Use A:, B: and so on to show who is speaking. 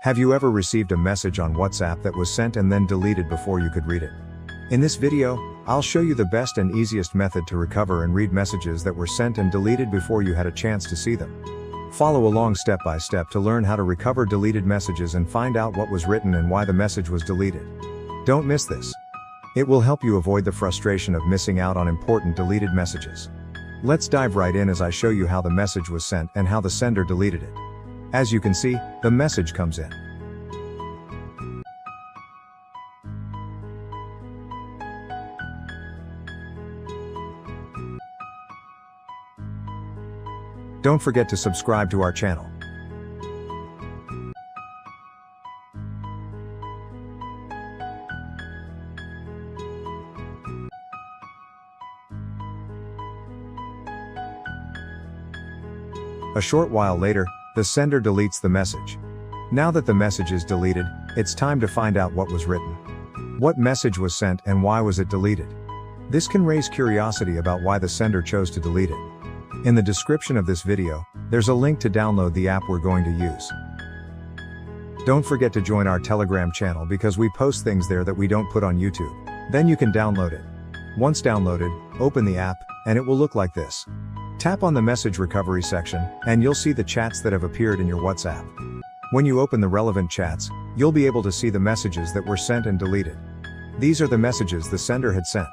A: Have you ever received a message on WhatsApp that was sent and then deleted before you could read it? In this video, I'll show you the best and easiest method to recover and read messages that were sent and deleted before you had a chance to see them. Follow along step by step to learn how to recover deleted messages and find out what was written and why the message was deleted. Don't miss this. It will help you avoid the frustration of missing out on important deleted messages. Let's dive right in as I show you how the message was sent and how the sender deleted it. As you can see, the message comes in. Don't forget to subscribe to our channel. A short while later, the sender deletes the message. Now that the message is deleted, it's time to find out what was written. What message was sent and why was it deleted? This can raise curiosity about why the sender chose to delete it. In the description of this video, there's a link to download the app we're going to use. Don't forget to join our Telegram channel because we post things there that we don't put on YouTube. Then you can download it. Once downloaded, open the app, and it will look like this. Tap on the message recovery section, and you'll see the chats that have appeared in your WhatsApp. When you open the relevant chats, you'll be able to see the messages that were sent and deleted. These are the messages the sender had sent.